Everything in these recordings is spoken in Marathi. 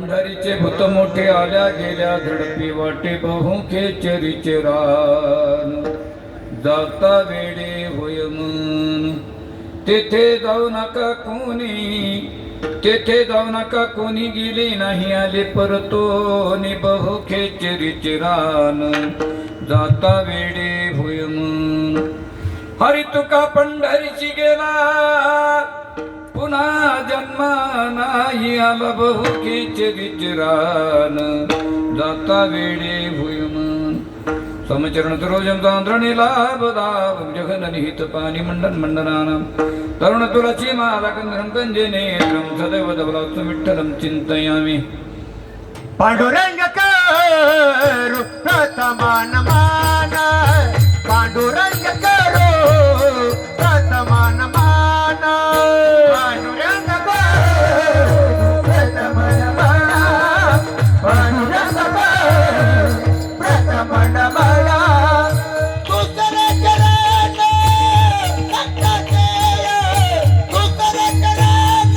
पंढरीचे भूत मोठे आल्या गेल्या झडपी वाटे बहुखे चरीचे रान जाता वेडे होय मन तेथे जाऊ नका कोणी तेथे जाऊ नका कोणी गेले नाही आले परतो नि बहुखे चरीचे रान जाता वेडे होय मन हरी तुका पंढरीची गेला पुन्हा जन्म नाही आला बहुखेचे विचरान जाता वेडे भूय मन समचरण सरोजम चांद्रणी लाभदाव जगन निहित पाणी मंडन मंडनानाम तरुण तुलसी माला कंदरम कंजेने सदैव दबलाच विठ्ठलम चिंतयामि पांडुरंग करू प्रथमान मान पांडुरंग करू प्रथमान मान पांडुरंग करू प्रथमान मान पांडुरंग करू प्रथमान मान दुसरे चरण कट्टाचे दुसरे चरण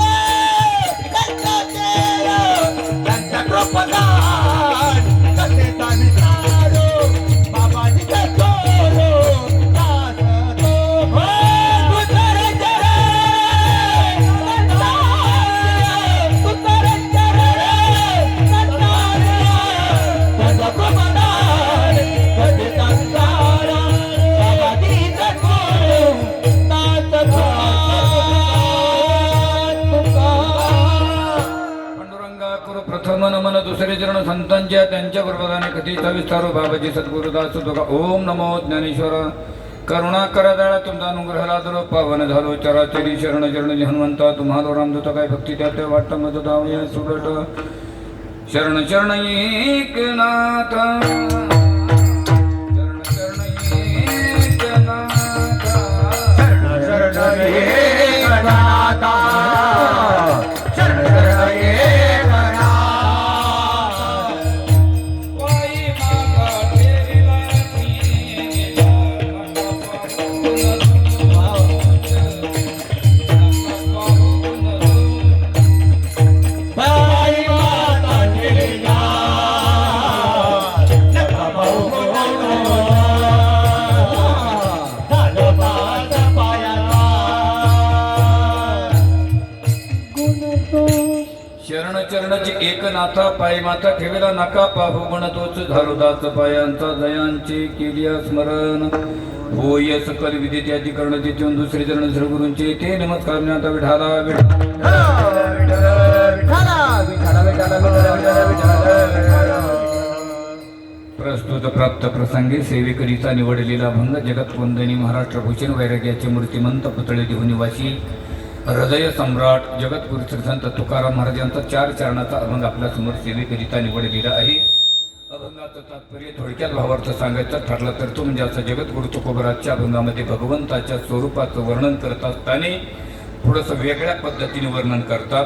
कट्टाचे त्यांच्या कृपदान कथेचा विचारो बाबाजी कठोरो दास तो दुसरे चरण दुसरे चरण त्यांच्या कृपदान कथेचा विचारो बाबाजी कठोरो दास पांडुरंगा कुरु प्रथम नमन दुसरे चरण संतांच्या त्यांच्या प्रबोधाने कथेचा विस्तारो बाबाजी सद्गुरुदास तुका ओम नमो ज्ञानेश्वर करुणा करा दळा तुमचा अनुग्रह लादरो पावन झालो चराचरी शरण शरण हनुमंता तुम्हाला रामदूत काय भक्ती त्यात वाटत मत दावया सुरट शरण शरण एकनाथ शरण शरण एकनाथ शरण एकनाथा शरण शरण एकनाथा वाई मागा ठेविला बाई माता नेला नका भाऊ झालो पाच पायाला शरण चरणाची एकनाथा पाय माथा ठेविला नका पाहू गुण तोच धारुदास पायांचा दयांचे केली स्मरण होय सकल विधी त्याची कर्ण तिथून दुसरे चरण श्रीगुरूंचे ते नमस्कार ज्ञाता विठाला प्रस्तुत प्राप्त प्रसंगी सेवेकरीचा निवडलेला भंग जगत वंदनी महाराष्ट्र भूषण वैराग्याचे मूर्तिमंत पुतळे देहू निवासी हृदय सम्राट जगतगुरु श्री संत तुकाराम महाराज यांचा 4 चरणाचा अभंग आपल्या समोर सेवेकरिता निवडलेला आहे. अभंगाचं तात्पर्य थोडक्यात भावार्थ सांगायचं ठरला तर तो म्हणजे असं जगतगुरु तुकोबराजच्या अभंगामध्ये भगवंताच्या स्वरूपाचं वर्णन करत असताना थोडंसं वेगळ्या पद्धतीने वर्णन करतात.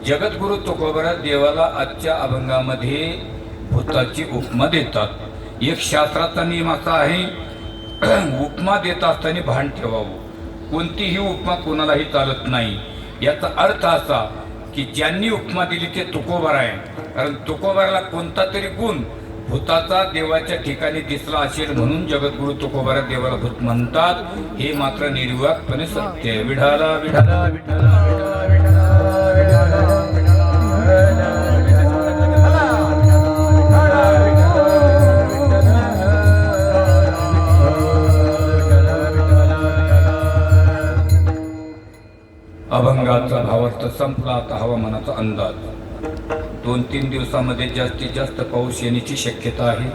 जगतगुरु तुकोबराज देवाला आजच्या अभंगामध्ये भूताची उपमा देतात. एक शास्त्राचा नियम असा आहे उपमा देत असताना भान ठेवावं. कोणतीही उपमा कोणालाही चालत नाही. याचा अर्थ असा की ज्यांनी उपमा दिली ते तुकोबर आहे. कारण तुकोबराला कोणता तरी गुण भूताचा देवाच्या ठिकाणी दिसला असेल म्हणून जगद्गुरु तुकोबरा देवाला भूत म्हणतात. हे मात्र निर्वाकपणे सत्य आहे. विठाला विठाला विठाला अभंगाचा भावार्थ संपला. आता हवामानाचा अंदाज 2-3 दिवसामध्ये जास्तीत जास्त पाऊस येण्याची शक्यता आहे.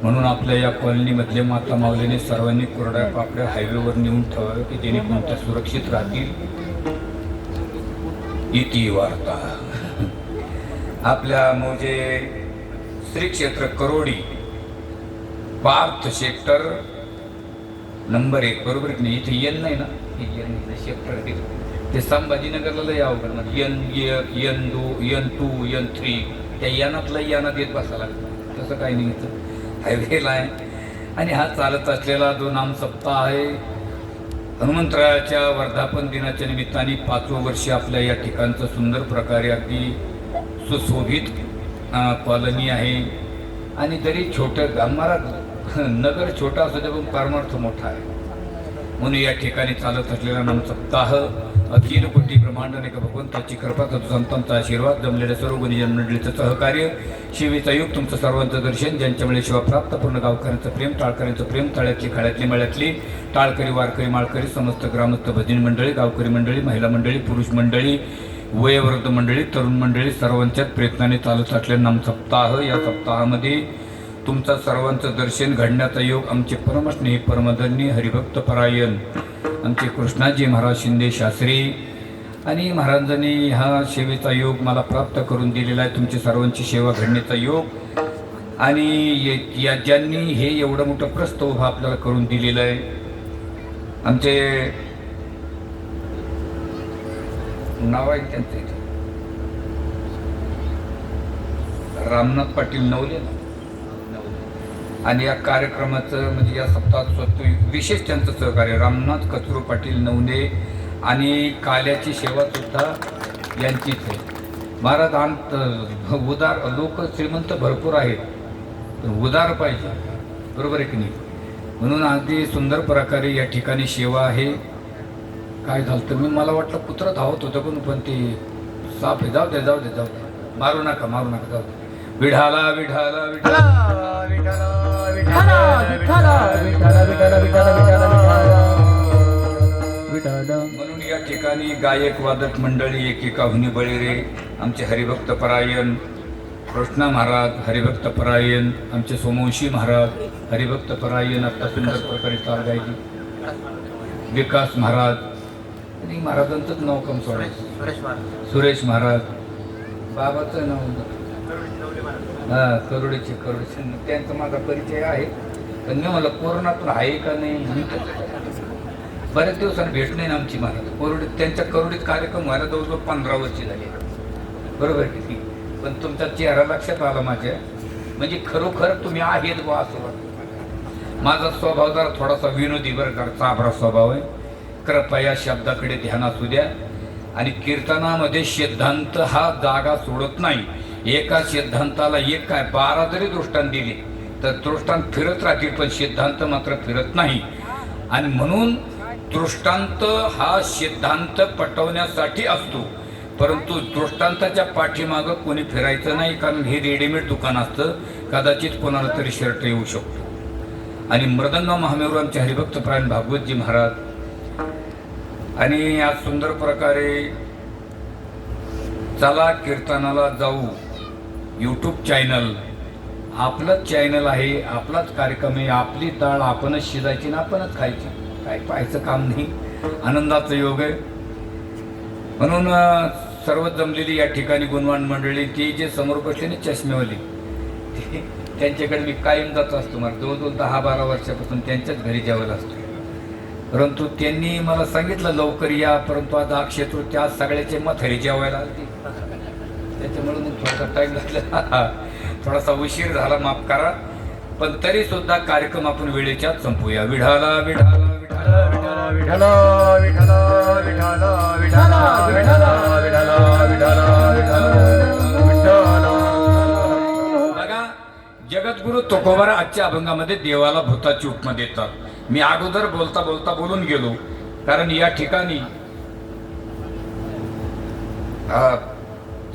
म्हणून आपल्या या कॉलनीमधले माता माऊलीने सर्वांनी कोरड्या पापड्या हायवेवर नेऊन ठेवावे की जेणेकरून त्या सुरक्षित राहतील. इति वार्ता. आपल्या म्हणजे श्री क्षेत्र करोडी पार्थ सेक्टर नंबर 1 बरोबर की नाही. इथे येन नाही ना, हे सेक्टर ते संभाजीनगरला लय अवघड N2 N3 त्या यानातला यानात येत बसायला लागतं. तसं काही नाही. इथं हायवेला आहे. आणि हा चालत असलेला जो नाम सप्ताह आहे हनुमंतरायाच्या वर्धापन दिनाच्या निमित्ताने 5वं वर्ष आपल्या या ठिकाणचं सुंदर प्रकारे अगदी सुशोभित कॉलनी आहे. आणि जरी छोटं आम्हाला नगर छोटं असू दे पण परमार्थ मोठा आहे. म्हणून या ठिकाणी चालत असलेला नाम सप्ताह अखिल कोटी ब्रह्मांड का भगवंताची कृपा संतांचा आशीर्वाद जमलेल्या सर्व गुणीजन मंडळीचं सहकार्य शिवीचा युग तुमचं सर्वांचं दर्शन ज्यांच्यामुळे शिवा प्राप्त पूर्ण गावकऱ्यांचं प्रेम टाळकऱ्यांचं प्रेम तळ्यातली खाड्यातली मळ्यातली टाळकरी वारकरी माळकरी समस्त ग्रामस्थ भजनी मंडळी गावकरी मंडळी महिला मंडळी पुरुष मंडळी वयोवृद्ध मंडळी तरुण मंडळी सर्वांच्याच प्रयत्नाने चालत असलेला नाम सप्ताह. या सप्ताहामध्ये तुमचं सर्वांचं दर्शन घडण्याचा योग आमचे परमस्नेही परमधन्य हरिभक्त परायण आमचे कृष्णाजी महाराज शिंदे शास्त्री आणि महाराजांनी हा सेवेचा योग मला प्राप्त करून दिलेला आहे. तुमची सर्वांची सेवा घडण्याचा योग आणि या ज्यांनी हे एवढं मोठं प्रस्ताव आपल्याला करून दिलेलं आहे आमचे नाव आहे त्यांचं इथे रामनाथ पाटील नवले ना. आणि या कार्यक्रमाचं म्हणजे या सप्ताहात विशेष त्यांचं सहकार्य रामनाथ कचरू पाटील नवले आणि काल्याची सेवा सुद्धा यांचीच आहे. महाराज उदार लोक श्रीमंत भरपूर आहेत पण उदार पाहिजे बरोबर आहे की नाही. म्हणून अगदी सुंदर प्रकारे या ठिकाणी सेवा आहे. काय झालं तर मला वाटलं कुत्रं धावत होतं पण ते साप आहे. जाऊ दे मारू नका जाऊ दे. विढाला विढाला विढाला म्हणून या ठिकाणी गायक वादक मंडळी एकेकाहुनी बळीरे आमचे हरिभक्त परायण कृष्णा महाराज हरिभक्त परायण आमचे सोमवंशी महाराज हरिभक्त परायण आता सुंदर प्रकारे चाल गायची विकास महाराज आणि महाराजांचंच नाव कम सोडायचं सुरेश महाराज बाबाचं नाव करोडीचे त्यांचा माझा परिचय आहे पण मी मला कोरोनातून आहे का नाही म्हणतात बऱ्याच दिवसांनी भेट नाही ना आमची महाराज कोरोडीत त्यांच्या करोडीत कार्यक्रम व्हायला जवळजवळ 15 वर्ष झाली बरोबर किती पण तुमचा चेहरा लक्षात आला माझ्या म्हणजे खरोखर तुम्ही आहेत बा असं वाटतं. माझा स्वभाव जरा थोडासा विनोदी बरं चाभरा स्वभाव आहे. कृपया या शब्दाकडे ध्यान असू द्या. आणि कीर्तनामध्ये सिद्धांत हा जागा सोडत नाही. एका सिद्धांताला एक काय 12 जरी दृष्टांत दिले तर दृष्टांत फिरत राहतील पण सिद्धांत मात्र फिरत नाही. आणि म्हणून दृष्टांत हा सिद्धांत पटवण्यासाठी असतो परंतु दृष्टांताच्या पाठीमागं कोणी फिरायचं नाही कारण हे रेडीमेड दुकान असतं. कदाचित कोणाला तरी शर्ट येऊ शकतो. आणि मृदंग महामेरू आमचे हरिभक्त प्राण भागवतजी महाराज आणि आज सुंदर प्रकारे चला कीर्तनाला जाऊ यूट्यूब चॅनल आपलंच चॅनल आहे आपलाच कार्यक्रम आहे. आपली डाळ आपणच शिजायची ना आपणच खायची काय पाहायचं काम नाही. आनंदाचं योग आहे. म्हणून सर्व जमलेली या ठिकाणी गुणवान मंडळी ती जे समोर बसलेली चष्मेवाली त्यांच्याकडे मी कायम जात असतो. मला 10-12 वर्षापासून त्यांच्याच घरी जेवायला असतो. परंतु त्यांनी मला सांगितलं लवकर या परंतु आज अक्षय तृतीया सगळ्याचे मथरी जेवायला आली त्याच्यामुळे मग थोडासा टाईम लागला थोडासा उशीर झाला माफ करा पण तरी सुद्धा कार्यक्रम आपण वेळेच्याच संपूया. विढाला विढाला विढाला विठला विठला विठला विठला विठला विठला विठला विठला. बघा जगद्गुरु तुकोबारा आजच्या अभंगामध्ये देवाला भूताची उपमा देतात. मी अगोदर बोलता बोलून गेलो कारण या ठिकाणी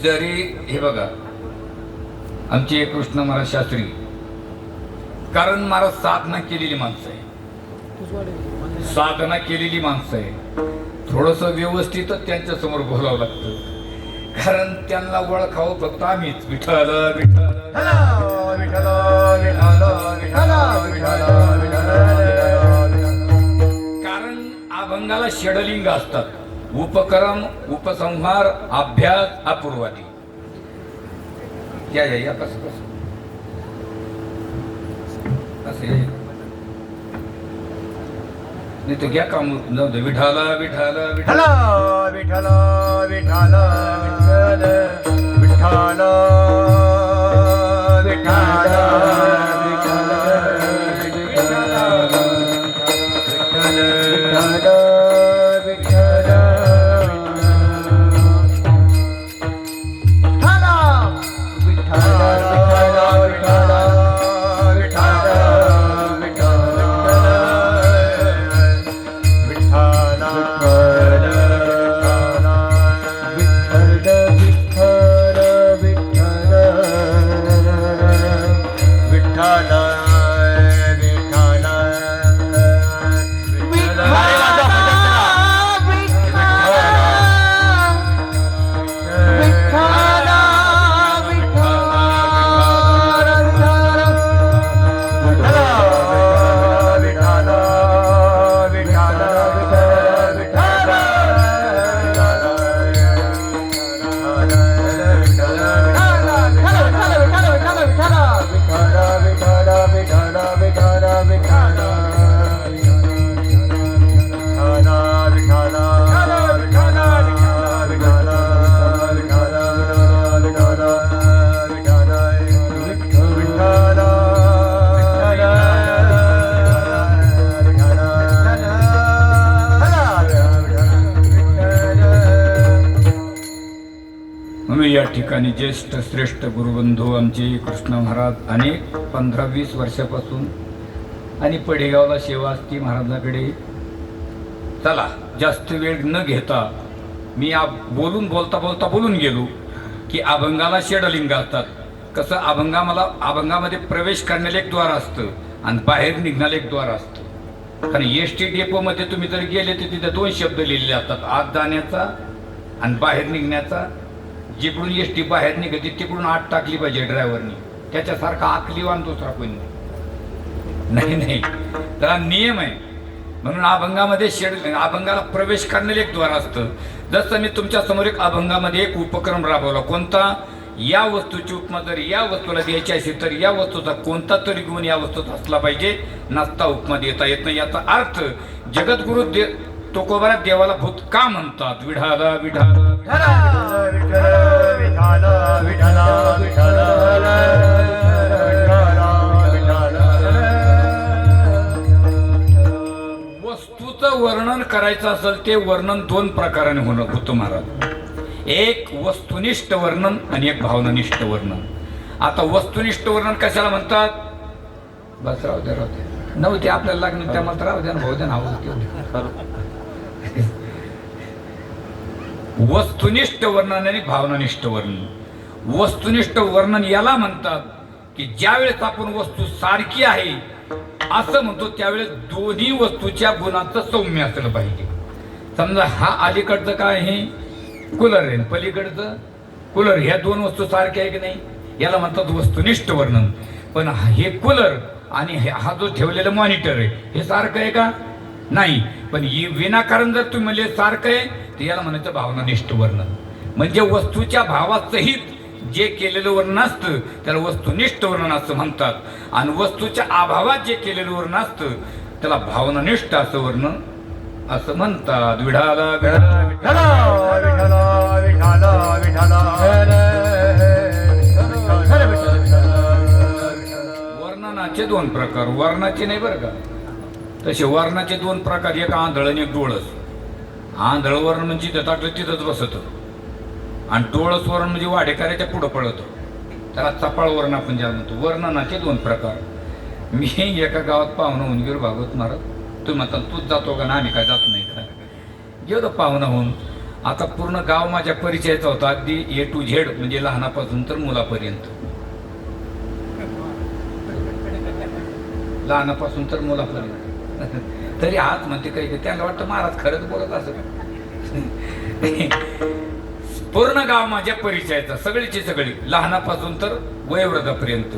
जरी हे बघा आमचे कृष्ण महाराज शास्त्री कारण महाराज साधना केलेली माणसं आहे साधना केलेली माणसं आहे. थोडस व्यवस्थितच त्यांच्या समोर बोलावं लागतं कारण त्यांना ओळखावं फक्त आम्हीच विठ्ठल कारण अभंगाला षडलिंग असतात. उपक्रम उपसंहार अभ्यास अपूर्वादी या कसं नाही तो घ्या काम जाऊ दे. विठाला विठाला विठला विठला विठला विठला विठला विठला विठला या ठिकाणी ज्येष्ठ श्रेष्ठ गुरुबंधू आमचे कृष्ण महाराज अनेक 15-20 वर्षापासून आणि पडेगावला सेवा असती महाराजाकडे. चला जास्त वेळ न घेता मी बोलून गेलो की अभंगाला षडलिंग असतात. कसं अभंगामध्ये प्रवेश करण्याला एक द्वार असतं आणि बाहेर निघण्याला एक द्वार असतं. कारण एस टी डेपोमध्ये तुम्ही जर गेले तर तिथे 2 शब्द लिहिलेले असतात, आत जाण्याचा आणि बाहेर निघण्याचा. जिकडून एस टी बाहेर निघते तिकडून आत टाकली पाहिजे ड्रायव्हरनी, त्याच्यासारखा आकलीवान दुसरा कोणी नाही. त्याला नियम आहे. म्हणून अभंगामध्ये अभंगाला प्रवेश करण्याला एक द्वार असतं. जसं मी तुमच्या समोर एक अभंगामध्ये एक उपक्रम राबवला. कोणता? या वस्तूची उपमा जर या वस्तूला द्यायची असेल तर या वस्तूचा कोणता तरी गुण या वस्तूत असला पाहिजे, नसता उपमा देता येत नाही. याचा अर्थ जगद्गुरु तुकोबरा देवाला भूत का म्हणतात? विठाला विठाला वस्तूचं वर्णन करायचं असेल ते वर्णन 2 प्रकाराने होतं महाराज. एक वस्तुनिष्ठ वर्णन आणि एक भावनानिष्ठ वर्णन. आता वस्तुनिष्ठ वर्णन कशाला म्हणतात? बस राहू द्या नव्हते आपल्याला लागणार त्या मात्र राहू द्या ना भाऊ द्या ना. वस्तुनिष्ठ वर्णन आणि भावनानिष्ठ वर्णन. वस्तुनिष्ठ वर्णन याला म्हणतात की ज्यावेळेस आपण वस्तू सारखी आहे असं म्हणतो त्यावेळेस दोन्ही वस्तूच्या गुणांचं सौम्य असलं पाहिजे. समजा हा अलीकडचं काय आहे? कूलर आहे, पलीकडचं कूलर. ह्या 2 वस्तू सारख्या आहे की नाही? याला म्हणतात वस्तुनिष्ठ वर्णन. पण हे कूलर आणि हा जो ठेवलेला मॉनिटर आहे हे सारखं आहे का? नाही. पण विनाकारण जर तुम्ही म्हणले सारखं आहे तर याला म्हणायचं भावनानिष्ठ वर्णन. म्हणजे वस्तूच्या भावासहित जे केलेलं वर्णन असतं त्याला वस्तुनिष्ठ वर्णन असं म्हणतात. आणि वस्तूच्या अभावात जे केलेलं वर्णन असतं त्याला भावनानिष्ठ असं वर्णन असं म्हणतात. विठाला वर्णनाचे 2 प्रकार. वर्णाचे नाही बरं का, तसे वर्णाचे 2 प्रकार. एक आंधळ आणि एक डोळस. आंधळ वर्ण म्हणजे तिथं टाकलं तिथंच बसत आणि डोळस वर्ण म्हणजे वाडेकऱ्याच्या पुढं पळत. त्याला चपाळ वर्ण आपण ज्याला म्हणतो. वर्णनाचे 2 प्रकार. मी एका गावात पाहुणा होऊन गेलो भागवत महाराज. तुम्ही म्हणता तूच जातो का ना? आम्ही काय जात नाही का? गेलो पाहुणा होऊन. आता पूर्ण गाव माझ्या परिचयाचा होता, अगदी A to Z म्हणजे लहानापासून तर मुलापर्यंत. लहानापासून तर मुलापर्यंत. तरी आज म्हणते काही त्यांना वाटतं महाराज खरंच बोलत असं. पूर्ण गाव माझ्या परिचयाचा, सगळीची सगळी, लहानापासून तर वयोवृद्धापर्यंत.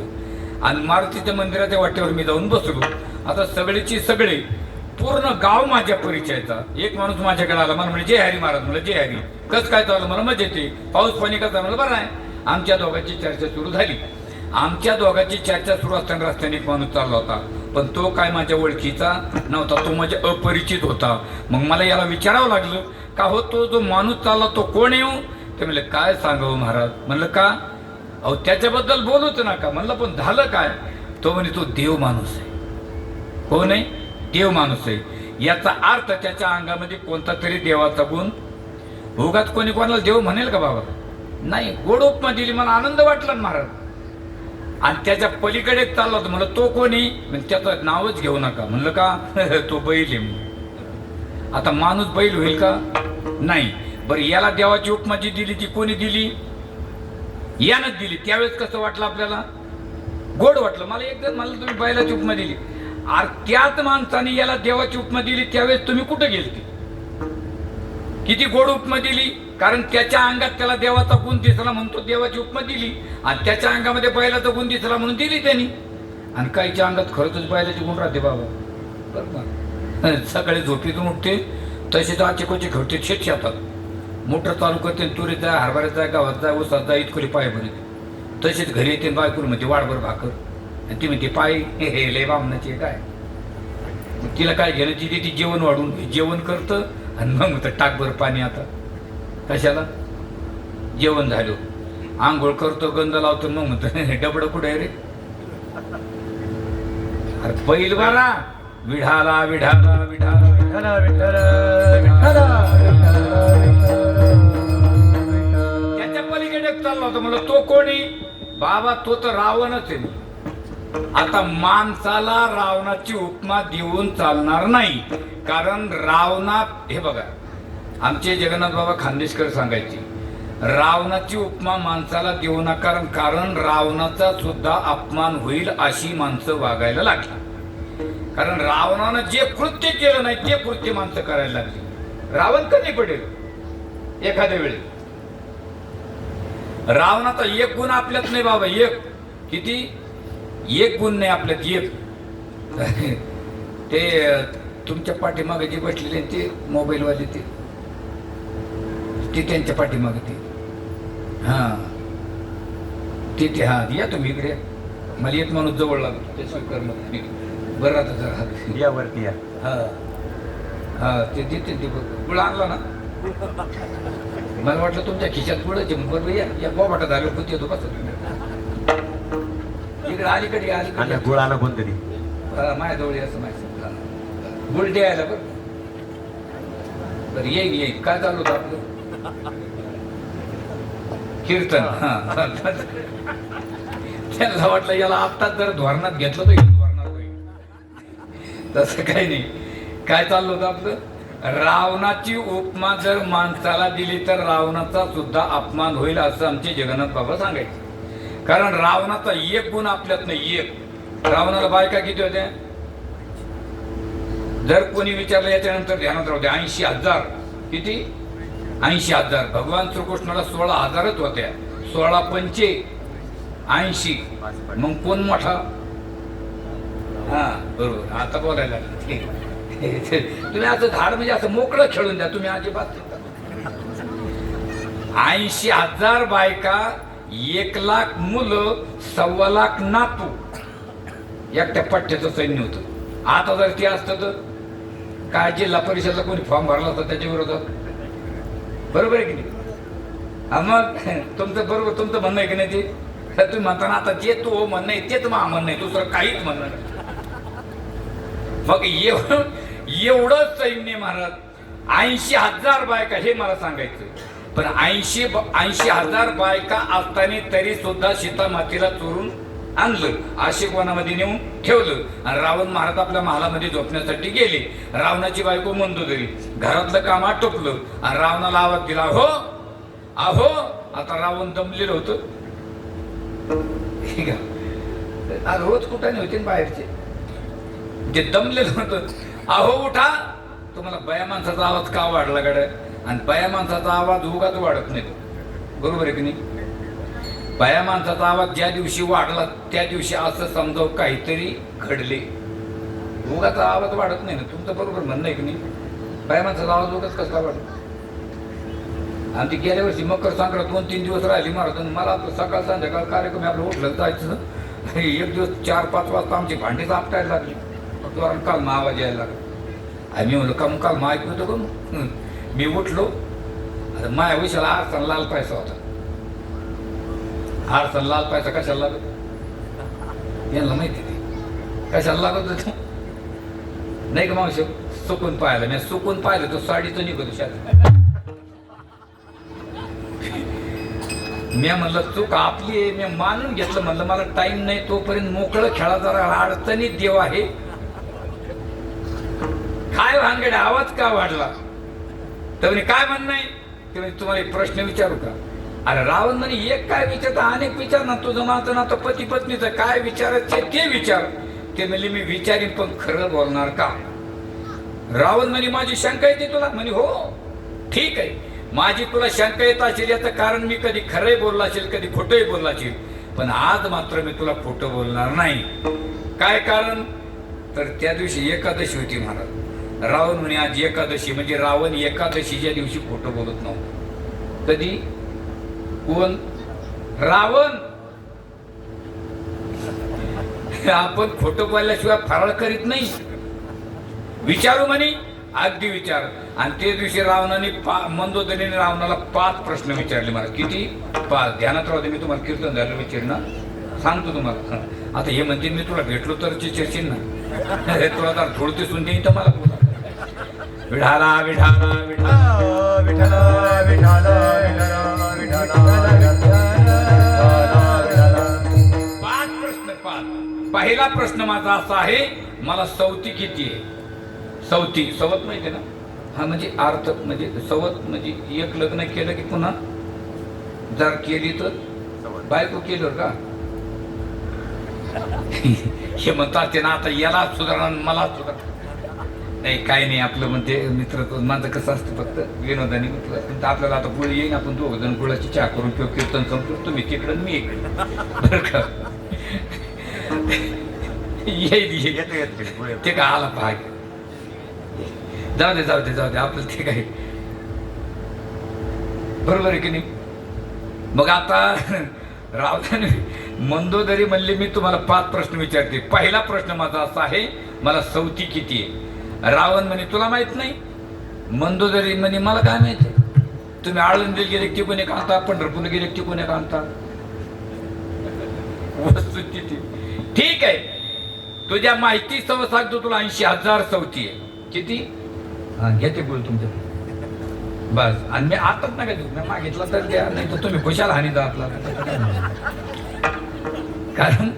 आणि मारुतीच्या मंदिराच्या वाटेवर मी जाऊन बसलो. आता सगळीची सगळे पूर्ण गाव माझ्या परिचयाचा. एक माणूस माझ्याकडे आला, मला म्हणजे जय हरी महाराज. म्हणलं जय हरी. कसं काय चाललं? मला मजा येते. पाऊस पाणी कसं? मला बरं आहे. आमच्या दोघांची चर्चा सुरू झाली. आमच्या दोघांची चर्चा सुरू असताना रस्त्याने एक माणूस चालला होता, पण तो काय माझ्या ओळखीचा नव्हता, तो माझ्या अपरिचित होता. मग मला याला विचारावं लागलं का हो तो जो माणूस चालला तो कोण येऊ? ते म्हणले काय सांगावं महाराज. म्हणलं का? अहो त्याच्याबद्दल बोलूच नका. म्हणलं पण झालं काय? तो म्हणे तो देव माणूस आहे. कोण आहे? देव माणूस आहे. याचा अर्थ त्याच्या अंगामध्ये कोणता तरी देवाचा गुण. उगाच कोणी कोणाला देव म्हणेल का बाबा? नाही. गोड उपमा दिली, मला आनंद वाटला महाराज. आणि त्याच्या पलीकडे चालला होता. म्हणलं तो कोणी? त्याचं नावच घेऊ नका. म्हणलं का? तो बैल आहे. आता माणूस बैल होईल का? नाही. बरं याला देवाची उपमा जी दिली ती कोणी दिली? यानंच दिली. त्यावेळेस कसं वाटलं आपल्याला? गोड वाटलं. मला एकदम मला तुम्ही बैलाची उपमा दिली. अरे त्याच माणसाने याला देवाची उपमा दिली त्यावेळेस तुम्ही कुठे गेलते? किती गोड उपमा दिली. कारण त्याच्या अंगात त्याला देवाचा गुण दिसला म्हणून तो देवाची उपमा दिली. आणि त्याच्या अंगामध्ये बैलाचा गुण दिसला म्हणून दिली त्यांनी. आणि काहीच्या अंगात खरंच बैलाचे गुण राहते बाबा. बरोबर. सकाळी झोपेतून उठते तसेच आचेकोचे घेवते शेत शेतात. मोटर चालू करते, तुरीत जाय, हरभऱ्यात जाय, गावात जाय, उसात जाय, इतकुरी पाय भरते. तसेच घरी येते बायकुल म्हणते वाडभर भाकर. आणि ती म्हणते पाय हे लय बामणाचे काय. तिला काय घेणं? ती ती जेवण वाढून जेवण करतं आणि मग म्हणतं टाकभर पाणी. आता कशाला? जेवण झालं, आंघोळ करतो, गंध लावतो, मग म्हणतं डबडं कुठे रे? अरे बैल बारा विढाला विढाला विढाला विठ्ठला विठ्ठला विठ्ठला. त्याच्या पलीकडे कोणी बाबा तो तर रावणच आहे. आता माणसाला रावणाची उपमा देऊन चालणार नाही. कारण रावणा हे बघा आमचे जगन्नाथ बाबा खानदेशकर सांगायचे रावणाची उपमा माणसाला देऊ नका. कारण रावणाचा सुद्धा अपमान होईल अशी माणसं वागायला लागली. कारण रावणानं जे कृत्य केलं नाही ते कृत्य माणसं करायला लागली. रावण कधी पडेल एखाद्या वेळी. रावणाचा एक गुण आपल्यात नाही बाबा. एक किती एक गुण नाही आपल्यात एक. ते तुमच्या पाठीमागे जे बसलेले ते मोबाईलवाले ते त्यांच्या पाठीमागे ते हा ते हा या तुम्ही इकडे. मला एक माणूस जवळ लागतो ते स्वीकार बरं आता जरा या वरती या. हा हा ते देते ते गुळ आणला ना. मला वाटलं तुमच्या खिशात गुळाचे बरोबर या बोबाटा झालं कुठे येतो कसं इकडे अलीकडे आणि गुळाला कोणतरी माझ्याजवळ असं माहिती गुळ द्यायला बरं. बरं येईल काय चालू होतं आपलं कीर्तन. हा त्यांना वाटलं याला आत्ताच जर धोरणात घेतलं तर धोरणात होईल. तसं काही नाही. काय चाललं होतं आपलं रावणाची उपमा जर माणसाला दिली तर रावणाचा सुद्धा अपमान होईल असं आमचे जगन्नाथ बाबा सांगायचे. कारण रावणाचा एक गुण आपल्यात नाही एक. रावणाला बायका किती होत्या जर कोणी विचारलं याच्यानंतर ध्यानात राहू द्या 80,000. किती 80,000. भगवान श्रीकृष्णाला 16,000च होत्या. 16 पंचे 80. मग कोण मोठा. हा बरोबर आता बोलायला तुम्ही असं झाड म्हणजे असं मोकळं खेळून द्या तुम्ही अजिबात. 80,000 बायका 1,00,000 मुलं 1,25,000 नातू एकट्या पट्ट्याचं सैन्य होतं. आता जर ते असतं तर काय जिल्हा परिषदला कोणी फॉर्म भरला होता त्याच्या विरोधात बरोबर आहे की नाही. मग तुमचं बरोबर तुमचं म्हणणं आहे की नाही ते तुम्ही म्हणताना आता जे तो म्हणणं आहे तेच मा म्हणणं आहे दुसरं काहीच म्हणणं नाही. मग एवढं सैन्य महाराज 80,000 बायका हे मला सांगायचं. पण 80,000 बायका असताना तरी सुद्धा सीता मातेला चोरून आणलं आशिकवनामध्ये नेऊन ठेवलं. आणि रावण महाराज आपल्या महालामध्ये झोपण्यासाठी गेले. रावणाची बायको मंदोदरी घरातलं काम आटोपलं आणि रावणाला आवाज दिला हो अहो. आता रावण दमलेलं होतं. रोज कुठं होते बाहेरचे जे दमलेलं होतं. अहो उठा. तुम्हाला बया माणसाचा आवाज का वाढला गड्या. आणि बया माणसाचा आवाज उगाच वाढत नाही बरोबर आहे की नाही. बया माणसाचा आवाज ज्या दिवशी वाढला त्या दिवशी असं समजाव काहीतरी घडले. उगाचा आवाज वाढत नाही ना. तुमचं बरोबर म्हणणं आहे की नाही. बया माणसाचा आवाज उगाच कसा वाढतो. आणि ती गेल्या वर्षी मकर संक्रांत 2-3 दिवस राहिली महाराज. मला आपलं सकाळ संध्याकाळ कार्यक्रम आपलं उठलं जायचं. एक दिवस 4-5 वाजता आमची भांडीच आपटायला लागली. काल मा आवाज यायला लागला. आम्ही म्हणलो का मग काल मा ऐकू होतं का. मी उठलो माया विषयाला आरसा लाल पैसा होता. आरसा लाल पैसा कशाला लागत यांना माहिती ते कशाला लागत होत नाही का मावशी. सुकून पाहिलं मी सुकून पाहिलं तो साडीचं निघतो शाळेत. मी म्हणलं चूक आपली आहे. मी मानून घेतलं. म्हणलं मला टाइम नाही तोपर्यंत मोकळं खेळा जरा अडचणीत देव आहे. काय भानगड आवाज का वाढला तर काय म्हणणं आहे ते तुम्हाला एक प्रश्न विचारू का. अरे रावण म्हणे एक काय विचारता अनेक विचार ना. तुझं माझं ना तर पती पत्नीचं काय विचारायचे ते विचार. ते म्हणले मी विचारीन पण खरं बोलणार का. रावण म्हणे माझी शंका येते तुला. म्हणे हो ठीक आहे माझी तुला शंका येत असेल याचं कारण मी कधी खरंही बोलला असेल कधी खोटंही बोलला असेल. पण आज मात्र मी तुला खोटं बोलणार नाही. काय कारण तर त्या दिवशी एकादशी होती महाराज. रावण म्हणे आज एकादशी म्हणजे रावण एकादशीच्या दिवशी खोटं बोलत नव्हतं. कधी कोण रावण. आपण खोटं बोलल्याशिवाय फराळ करीत नाही. विचारू म्हणे अगदी विचार. आणि ते दिवशी रावणाने मंदोदरीने रावणाला 5 प्रश्न विचारले मला. किती 5. ध्यानात राहू दे मी तुम्हाला कीर्तन झालं विचारणं सांगतो तुम्हाला. आता हे म्हणते मी तुला भेटलो तर चिरशील ना. हे तुला तर थोडं दिसून देईन तर मला बोला. विठाला विठाला विठाला विठाला विठाला विठाला विठाला विठाला पहिला प्रश्न माझा असा आहे, मला सवती किती आहे? सवती, सवत माहिती आहे ना? हा म्हणजे अर्थ, म्हणजे सवत म्हणजे एक लग्न केलं की पुन्हा जर केली तर बायको केलं का? हे म्हणतात ते ना, आता याला सुधारणा मला सुधारणा नाही, काही नाही. आपलं म्हणजे मित्र माझं कसं असतं, फक्त विनोदाने म्हटलं आपल्याला आता पुढे येईन, आपण दोघ जण गुळाची चहा करून किंवा कीर्तन संपतो, तुम्ही तिकडं मी इकडं, बरं का? येईल ते का आला पाहिजे. जाऊ दे जाऊ दे जाऊ दे, आपलं ते काय बरोबर आहे की नाही? मग आता रावताने मंदोदरी म्हणले, मी तुम्हाला 5 प्रश्न विचारते. पहिला प्रश्न माझा असा आहे, मला सवती किती आहे? रावण म्हणे तुला माहित नाही. मंदोदरी म्हणे मला काय माहिती. तुम्ही आळंदीला गेले तिकून एक आणता, पंढरपूरला गेले तिकून एक आणता. वस्तुस्थिती ठीक आहे, तुझ्या माहिती सव सांगतो तुला. 80,000 सवती आहे. किती? हा घेते बोल तुमच्या बस. आणि मी आताच नका देऊ, मी मागितला तर द्या, नाही तर तुम्ही खुशाल हानी जा आपला. कारण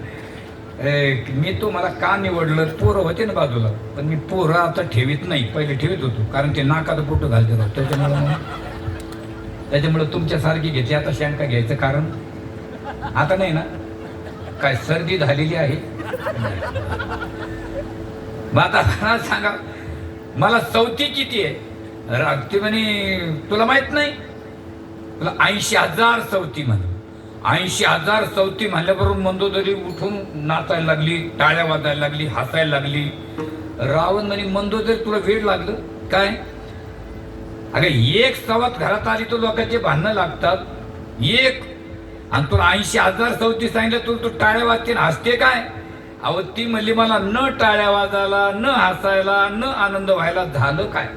मी तुम्हाला का निवडलं, पोरं होते ना बाजूला, पण मी पोरं आता ठेवीत नाही, पहिले ठेवीत होतो, कारण ते नाकात फोटो घालते राहत, त्याच्यामुळे तुमच्यासारखी घेतली. आता शंका घ्यायचं कारण आता नाही ना. काय सर्दी झालेली आहे? मग आता सांगा मला सवती किती आहे? रागते म्हणे तुला माहित नाही. तुला 80,000 सवती म्हणे. 80,000 सवती म्हणल्याबरोबर मंदोदरी उठून नाचायला लागली, टाळ्या वाजायला लागली, हसायला लागली. रावण म्हणे मंदोदरी तुला वेळ लागलं काय? अगं एक सवत घरात आली तर लोकांचे भांडणं लागतात. एक, आणि तुला 80,000 सवती सांगितलं, तुला तू टाळ्या वाजते हसते काय? अहो ती म्हणली मला न टाळ्या वाजायला, न हसायला, न आनंद व्हायला झालं काय?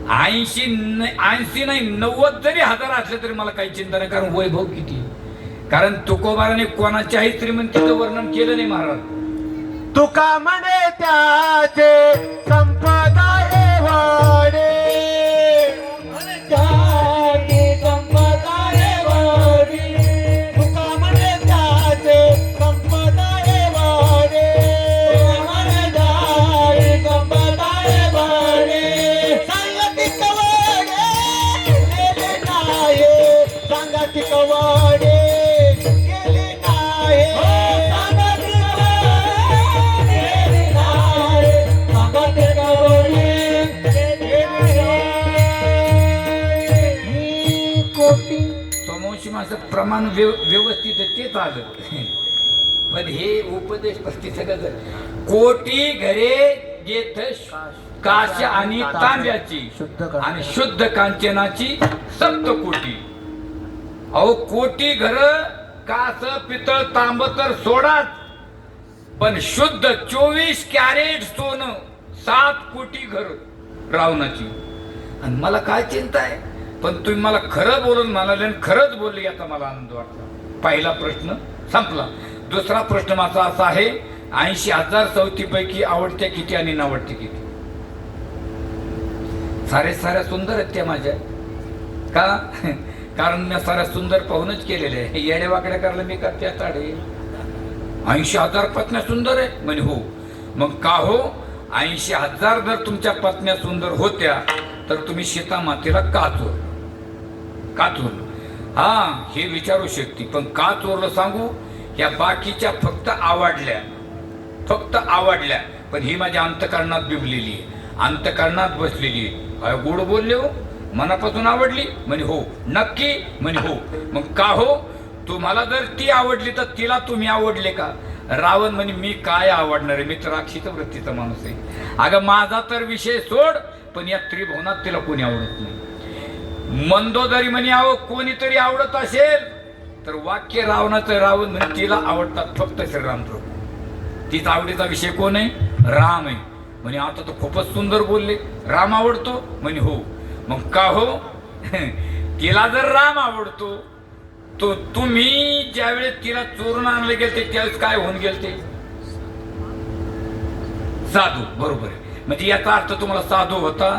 80 नाही 90 जरी हजार असले तरी मला काही चिंता नाही. कारण वैभव किती. कारण तुकोबाराने कोणाच्याही श्रीमंतीचं वर्णन केलं नाही महाराज. तुका म्हणे त्याचे संपदा वाडे, त्याचे संपदा वाडे. तुका म्हणे त्याचे संपदा वाडे, म्हणे त्याचे संपदा वाडे. सांगतिक वाडे गेले नाही, सांगतिक वाडे गेले नाही. समोशी माझं प्रमाण व्यवस्थित तेच आलं. पण हे उपदेश पस्तीस कोटी घरे जेथ काश आणि तांब्याची आणि शुद्ध कांचनाची 7 कोटी. अहो कोटी घर कास पितळ तांब तर सोडाच, पण शुद्ध 24 कॅरेट सोनं 7 कोटी घर रावणाची. आणि मला काय चिंता आहे, पण तुम्ही मला खरं बोलून म्हणाले आणि खरंच बोलले याचा मला आनंद वाटला. पहिला प्रश्न संपला. दुसरा प्रश्न माझा असा आहे, 80,000 सवतीपैकी आवडत्या किती आणि नावडते किती? साऱ्या सुंदर आहेत त्या माझ्या. का? कारण मी साऱ्या सुंदर पाहूनच केलेले आहे. येड्या वाकड्या करायला मी का त्या ताडे? 80,000 पत्न्या सुंदर आहे म्हणे. हो. मग का हो? 80,000 जर तुमच्या पत्न्या सुंदर होत्या तर तुम्ही सीता मातेला का चोरलं? हा हे विचारू शकते, पण का चोरलं सांगू? या बाकीच्या फक्त आवडल्या, पण ही माझ्या अंतकरणात बिंबलेली आहे, अंतकरणात बसलेली आहे. काय गोड बोलले हो, मनापासून आवडली म्हणे. हो. नक्की म्हणे. हो. मग का हो? तुम्हाला जर ती आवडली तर तिला तुम्ही आवडले का? रावण म्हणे मी काय आवडणार आहे, मी तर राक्षीच वृत्तीचा माणूस आहे. अगं माझा तर विषय सोड, पण या त्रिभुवनात तिला कोणी आवडत नाही. मंदोदरी म्हणे अहो कोणीतरी आवडत असेल तर वाक्य रावणाचं. रावण म्हणे तिला आवडतात फक्त श्रीराम प्रभू. तिचा आवडीचा विषय कोण आहे? राम आहे म्हणे. आता तर खूपच सुंदर बोलले, राम आवडतो म्हणे. हो. मग का हो? तिला जर राम आवडतो तो तुम्ही ज्यावेळेस तिला चोरून आणले गेलते त्यावेळेस काय होऊन गेलते? साधू. बरोबर आहे. म्हणजे याचा अर्थ तुम्हाला साधू होता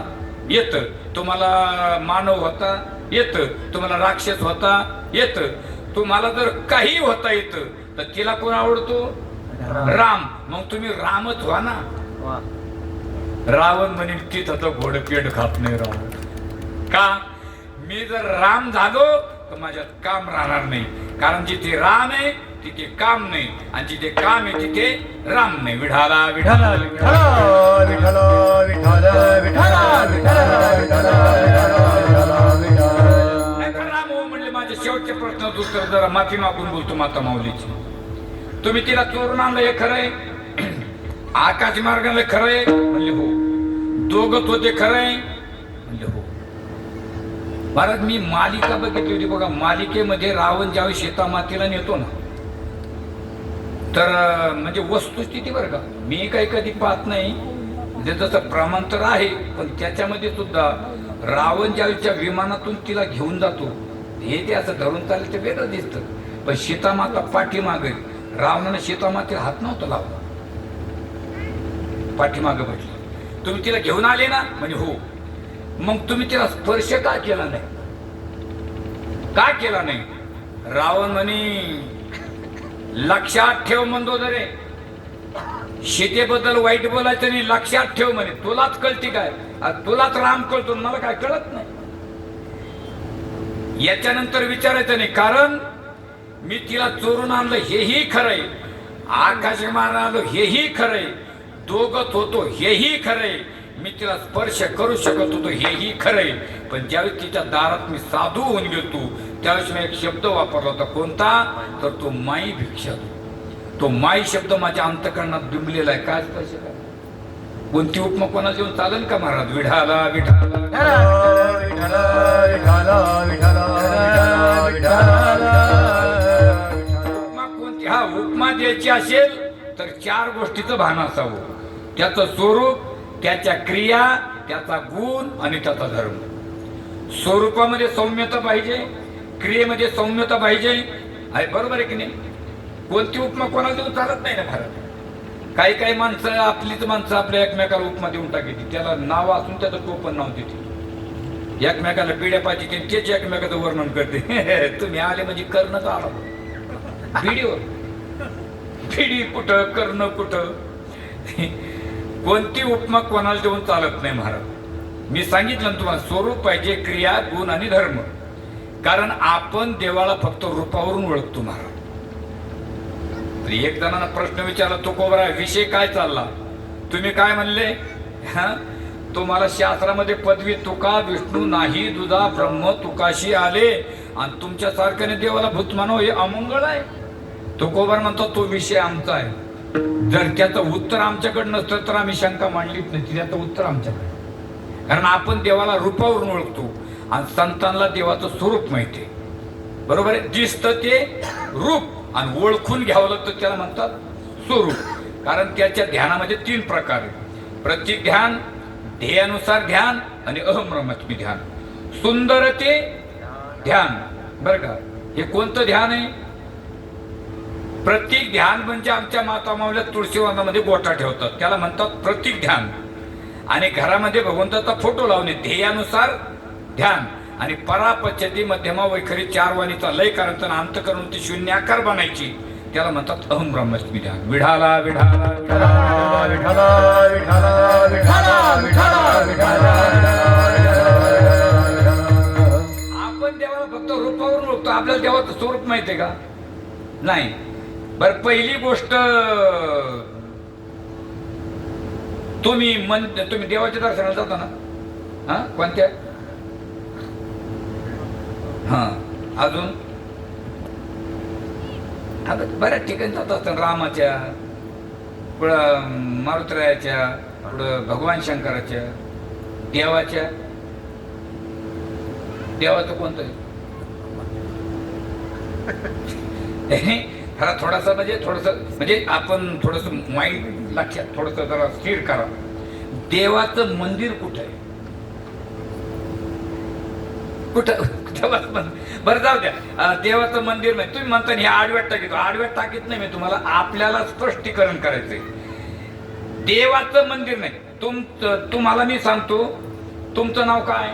येतं, तुम्हाला मानव होता येतं, तुम्हाला राक्षस होता येतं, तुम्हाला जर काही होता येतं, तर तिला कोण आवडतो? राम. मग तुम्ही रामच व्हा ना. वा. रावण म्हणेल तिथं तर घोडं पेट खात नाही रावण. का? मी जर राम झालो तर माझ्यात काम राहणार नाही. कारण जिथे राम आहे तिथे काम नाही, आणि जिथे काम आहे तिथे राम नाही. विठाला विठाला विठ्ठल विठ्ठल विठ्ठल विठ्ठल नाहीतर राम हो म्हणले. माझ्या शेवटच्या प्रश्नाचं उत्तर जरा माफी मागून बोलतो माता माऊलीची. तुम्ही तिला चोरून आणलं हे खरंय? आकाश मार्गाने खरंय? म्हणले हो. दोघत होते खरंय? म्हणले हो. महाराज मी मालिका बघितली होती बघा. मालिकेमध्ये रावण ज्यावेळी सीतामातेला नेतो ना, तर म्हणजे वस्तुस्थिती बरं का, मी काही कधी पाहत नाही, म्हणजे जसं प्रमाण तर आहे, पण त्याच्यामध्ये सुद्धा रावण ज्यावेळीच्या विमानातून तिला घेऊन जातो हे ते असं धरून चाललं ते वेगळं दिसतं. पण सीतामाता पाठीमागे, रावणानं सीतामातेला हात नव्हता लावला, पाठीमागे बसली. तुम्ही तिला घेऊन आले ना? म्हणजे हो. मग तुम्ही तिला स्पर्श का केला नाही? का केला नाही? रावण म्हणे लक्षात ठेव मंदोदरे, सीतेबद्दल वाईट बोलायचं नाही, लक्षात ठेव म्हणे. तुलाच कळती काय? तुलाच राम कळतो, मला काय कळत नाही. याच्यानंतर विचारायचं नाही, कारण मी तिला चोरून आणलं हेही खरंय, आकाश मारलं आलो हेही खरंय, दोघत होतो हेही खरंय, मी तिला स्पर्श करू शकत होतो हेही खरंय. पण ज्यावेळी तिच्या दारात मी साधू होऊन गेलो त्यावेळेस मी एक शब्द वापरला होता. कोणता? तर तो माई भिक्षा. तो माई शब्द माझ्या अंतकरणात बिंबलेला आहे. काय स्पर्श काय? कोणती उपमा कोणाला देऊन चालेल का महाराज? विठाला विठाला उपमा कोणती? हा, उपमा द्यायची असेल तर 4 गोष्टीचं भान असावं. त्याचं स्वरूप, त्याच्या क्रिया, त्याचा गुण आणि त्याचा धर्म. स्वरूपामध्ये सौम्यता पाहिजे, क्रियेमध्ये सौम्यता पाहिजे. आहे बरोबर आहे की नाही? कोणती उपमा कोणाला देऊन चालत नाही ना भारत. काही काही माणसं, आपलीच माणसं आपल्या एकमेकाला उपमा देऊन टाकायची. त्याला नाव असून त्याचं टोपण नाव देते. एकमेकाला पिढ्या पाहिजे तेच एकमेकाचं वर्णन करते. तुम्ही आले म्हणजे करणं का आला? पिढीवर पिढी कुठं, करणं कुठं? कोणती उपमा कोणाला देऊन चालत नाही महाराज. मी सांगितलं ना तुम्हाला, स्वरूप पाहिजे, क्रिया, गुण आणि धर्म. कारण आपण देवाला फक्त रूपावरून ओळखतो महाराज. एक जणांना प्रश्न विचारला, तो कोबरा विषय काय चालला? तुम्ही काय म्हणले? हा, तुम्हाला शास्त्रामध्ये पदवी तुका विष्णू नाही दुजा ब्रह्म तुकाशी आले, आणि तुमच्या सारख्याने देवाला भूत मानव हे अमंगळ आहे. तो कोबर म्हणतो तो विषय आमचा आहे. जर त्याचं उत्तर आमच्याकडे नसतं तर आम्ही शंका मांडलीच नाही. त्याचं उत्तर आमच्याकडे, कारण आपण देवाला रूपावरून ओळखतो आणि संतांना देवाचं स्वरूप माहिती आहे. बरोबर आहे? दिसतं ते रूप, आणि ओळखून घ्यावं लागतं त्याला म्हणतात स्वरूप. कारण त्याच्या ध्यानामध्ये 3 प्रकार आहेत: प्रतीक ध्यान, ध्येयानुसार ध्यान आणि अहम ब्रह्मात्मी ध्यान. सुंदर ते ध्यान. बरं का, हे कोणतं ध्यान आहे? प्रतीक ध्यान म्हणजे आमच्या माता माऊल्या तुळशीवनामध्ये गोटा ठेवतात, त्याला म्हणतात प्रतीक ध्यान. आणि घरामध्ये भगवंताचा फोटो लावणे ध्येयानुसार ध्यान. आणि परापच्यती मध्यमा वैखरी 4 वाणीचा लय करायचा, अंतकरण ती शून्याकार बनायची, त्याला म्हणतात अहम ब्रह्मास्मी ध्यान. विढाला विढाला आपण देवाला फक्त रूपावरून ओळखतो. आपल्याला देवाचं स्वरूप माहिती आहे का? नाही. बर, पहिली गोष्ट, तुम्ही देवाच्या दर्शनाला जाता ना? हा, कोणत्या? हा, अजून बऱ्याच ठिकाणी जात असतात. रामाच्या, पुढं मारुतरायाच्या, पुढं भगवान शंकराच्या, देवाचं कोणतं? खरा थोडासा म्हणजे आपण थोडस माइंड लक्षात थोडस जरा स्थिर करा. देवाचं मंदिर कुठं आहे? कुठं? बरं, जाऊ द्या. देवाचं मंदिर नाही. तुम्ही म्हणता हे आडव्यात टाकीत. आडव्यात टाकीत नाही मी तुम्हाला, आपल्याला स्पष्टीकरण करायचंय. देवाचं मंदिर नाही. तुम्हाला मी सांगतो, तुमचं नाव काय?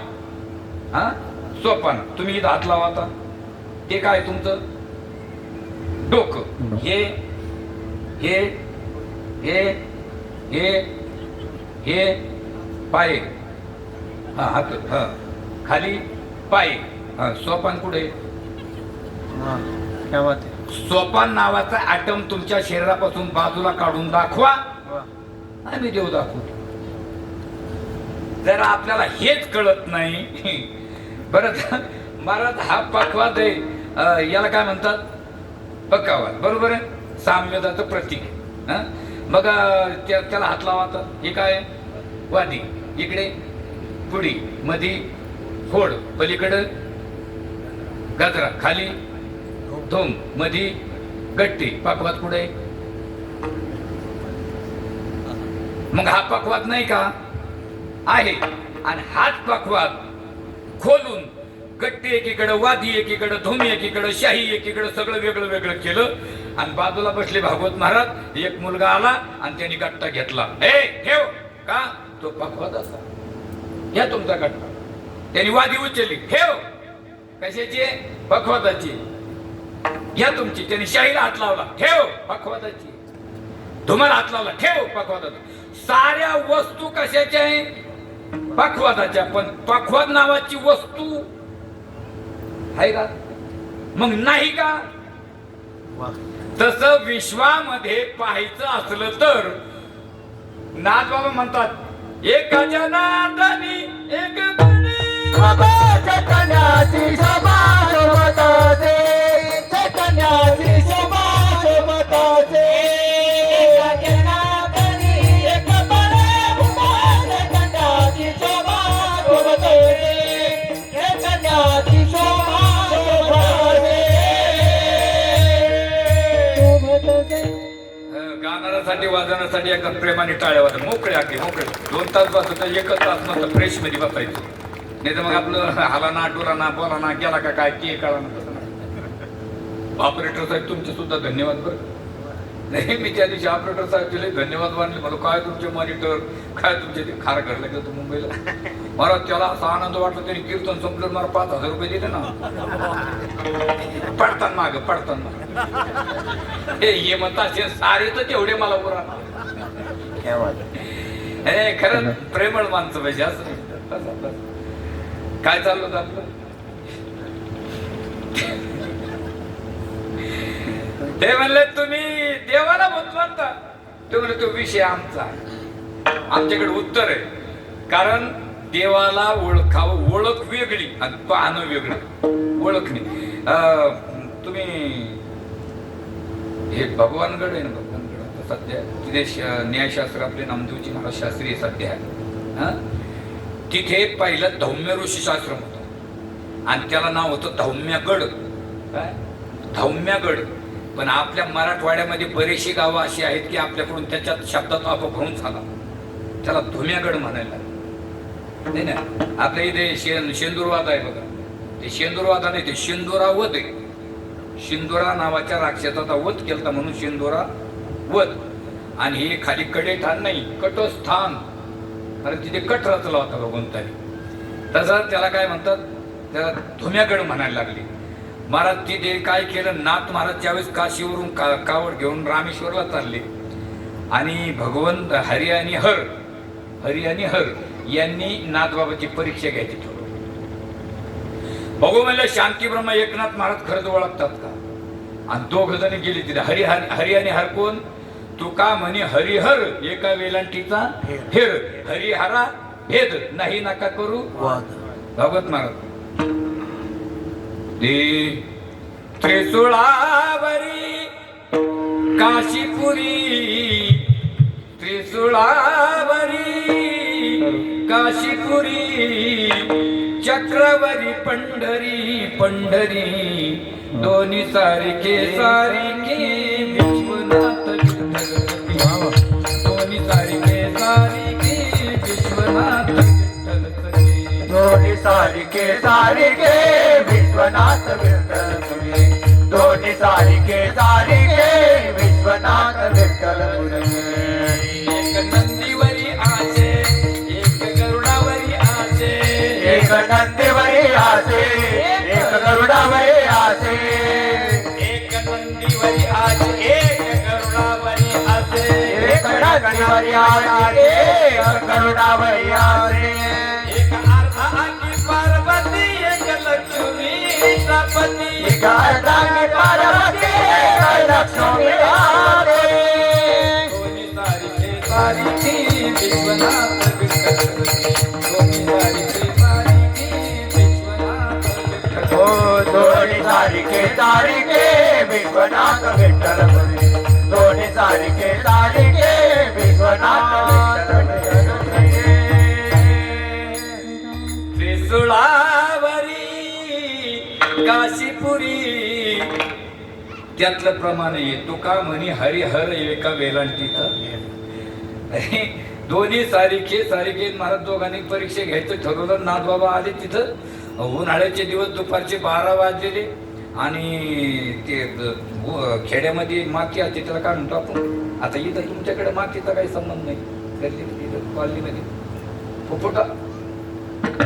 हा, सोपान. तुम्ही इथं हात लावा आता. ते काय तुमचं? डोकं. हे हे हे हे हे पाय, हा हात, हा खाली पाय, हा सोपान कुठे? सोपान नावाचा ॲटम तुमच्या शरीरापासून बाजूला काढून दाखवा, आम्ही देऊ दाखवतो. जरा आपल्याला हेच कळत नाही. बरं महाराज, हा पक्वाद आहे, याला काय म्हणतात? पक्वाद, बरोबर आहे, साम्यताचं प्रतीक. मग त्याला हात लावा. हे काय? वादी, इकडे पुडी, मधी खोड, पलीकडे गजरा, खाली धोम, मधी गट्टी. पक्वाद कुठे? मग हा पक्वाद नाही का? आहे. आणि हाच पक्वाद खोलून गट्टी एकीकडे, वादी एकीकडे, धोमी एकीकडे, शाही एकीकडे, सगळं वेगळं वेगळं केलं. आणि बाजूला बसले भागवत महाराज. एक मुलगा आला आणि त्यांनी गट्टा घेतला. हे ठेव का? तो पक्वाद असा. या तुमचा गट्टा. त्यांनी वादी उचलली. ठेव. कशाची? पक्वादाची. घ्या तुमची. त्यांनी शाहीला हात लावला. ठेव. पक्वादाची. धुमाला हात लावला. ठेव. पक्वादाची. साऱ्या वस्तू कशाच्या आहे? पक्वादाच्या. पण पक्वाद नावाची वस्तू आहे का? मग नाही का? तसं विश्वामध्ये पाहायचं असलं तर नाथबाबा म्हणतात, एक जनार्दनी एक चैतन्याची शोभा शोभताचे, चैतन्याची शोभा शोभताचे. गाणाऱ्यासाठी वाजवण्यासाठी एका प्रेमाने टाळ्या वाजव. मोकळे अगदी मोकळे. 2 तास बसायचं, 1 तास नसतं फ्रेश मध्ये बसायचं. नाही तर मग आपलं हाला ना, डोला ना, बोला ना, गेला का काय ते कळा ना. ऑपरेटर साहेब तुमचे सुद्धा धन्यवाद. बरं नाही, मी त्या दिवशी ऑपरेटर साहेब दिले धन्यवाद मानले. मला काय तुमचे मॉनिटर, काय तुमचे ते खार घडलं गेलं होतं मुंबईला. मला त्याला असा आनंद वाटला. त्यांनी कीर्तन संपलं, मला 5,000 रुपये दिले ना. पडताना माग पडताना हे म्हणतात सारे तर तेवढे मला उरा. हे खरं प्रेमळ माणसं पाहिजे. असं काय चाललं होतं आपलं? ते म्हणले तुम्ही देवाला भूत म्हणता. ते म्हणले तो विषय आमचा आहे. आमच्याकडे उत्तर आहे. कारण देवाला ओळखावं, ओळख वेगळी आणि पाहणं वेगळं. ओळखणे तुम्ही हे भगवानगड आहे ना, भगवानगड सध्या तिथे न्यायशास्त्र आपले नामदेवजी महाराज शास्त्री सध्या आहे. तिथे पहिलं धौम्य ऋषी आश्रम होतं आणि त्याला नाव होतं धौम्यगड. काय? धौम्यगड. पण आपल्या मराठवाड्यामध्ये बरेचशी गावं अशी आहेत की आपल्याकडून त्याच्यात शब्दात अपभ्रंश झाला. त्याला धुम्यागड म्हणायला नाही ना. आपल्या इथे शेंदूरवाद आहे बघा. ते शेंदूरवादा नाही, ते शेंदुरावध आहे. शिंदोरा नावाच्या राक्षसाचा वध केलता म्हणून शेंदोरा वध. आणि हे खाली कडेठाण नाही, कटस्थान. कारण तिथे कट रचला होता भगवंताने. तसं त्याला काय म्हणतात? त्याला धुम्यागड म्हणायला लागले. महाराज तिथे काय केलं, नाथ महाराज ज्यावेळेस काशीवरून कावड घेऊन रामेश्वरला चालले आणि भगवंत हरी आणि हर यांनी नाथबाबाची परीक्षा घ्यायची ठरवली. बघू म्हणलं शांती ब्रह्म एकनाथ महाराज खरंच ओळखतात का? आणि 2 जण गेले तिथे. हरी आणि हर कोण? तू का म्हणे हरिहर एका वेलांटीचा हेर, हरिहरा भेद नाही नका करू भगवत महाराज. त्रिशूळावरी काशीपुरी, त्रिशूळावरी काशीपुरी, चक्रवरी पंढरी, दोन्ही सारखे विश्वनाथ विठ्ठल. दोन्ही सारखे विश्वनाथ विठ्ठल. दोन्ही सारखे विश्वनाथ विठ्ठल. दोन्ही सारखे विश्वनाथ विठ्ठल. एक नंदीवरी आसे, एक गरुडावरी आसे. एक नंदीवरी आसे, एक गरुडावरी आसे. एक नंदीवरी आसे, कणकणीवरी आसे एक करुणावरी आसे एक अर्धा अंगी पार्वती एक लक्ष्मी सापती एक अर्धांगी पार्वती एक लक्ष्मी आसे दोन्ही सारिके सारिके विश्वनाथ दोन्ही सारिके सारिके विश्वनाथ हो दोन्ही सारिके सारिके विश्वनाथ विठ्ठल हरी दोन्ही सारिके सारिके विश्वनाथ विठ्ठल हरी त्रिशूळावरी काशीपुरी त्यातलं प्रमाण आहे तुका म्हणी हरिहर एका वेलांटीचा दोन्ही सारिके सारिके महाराज दोघांनी परीक्षा घ्यायचं ठरवलं नाथ बाबा आले तिथं उन्हाळ्याचे दिवस दुपारचे 12 वाजलेले आणि ते खेड्यामध्ये माती असते त्याला काय म्हणतो आपण आता इथं तुमच्याकडे मातीचा काही संबंध नाही गल्ली कॉलनीमध्ये फोफोटा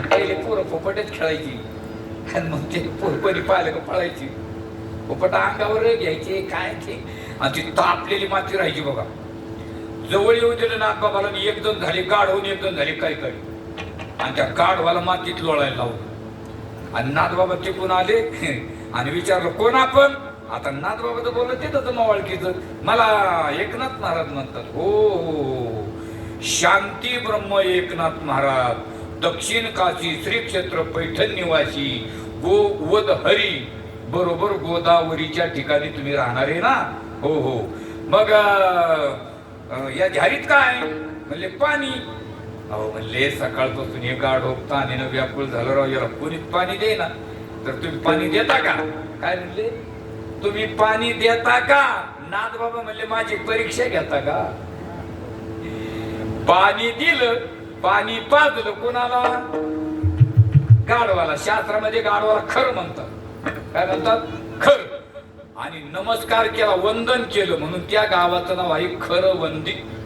पहिले पोरं फोफटेच खेळायची आणि मग ते पोरपणी पाहिलं का पळायची फोफटा अंगावर घ्यायचे काय ते आणि ती तापलेली माती राहायची बघा जवळ येऊ दिलं नागबाबाला एक दोन झाले गाढ होऊन एक दोन झाले काही आणि त्या गाढवाला मातीत लोळायला लावलं आणि नाथबाबा तिकून आले आणि विचारलं कोण आपण आता नाथबाबा तर बोलत तिथं मावळकीचं मला एकनाथ महाराज म्हणतात हो शांती ब्रह्म एकनाथ महाराज दक्षिण काशी श्री क्षेत्र पैठण निवासी गोवद हरी बरोबर गोदावरीच्या ठिकाणी तुम्ही राहणार आहे ना हो हो मग या झारीत काय म्हणले पाणी अहो म्हणले सकाळपासून हे गाढ पाण्यानं व्याकुळ झालं राव याला कोणीच पाणी दे ना तर तुम्ही पाणी देता का काय म्हणले तुम्ही पाणी देता का नाथ बाबा म्हणले माझी परीक्षा घेता का पाणी दिलं पाणी पाजलं कोणाला गाढवाला शास्त्रामध्ये गाढवाला खर म्हणतात काय म्हणतात खर आणि नमस्कार केला वंदन केलं म्हणून त्या गावाचं नाव आहे खरं वंदित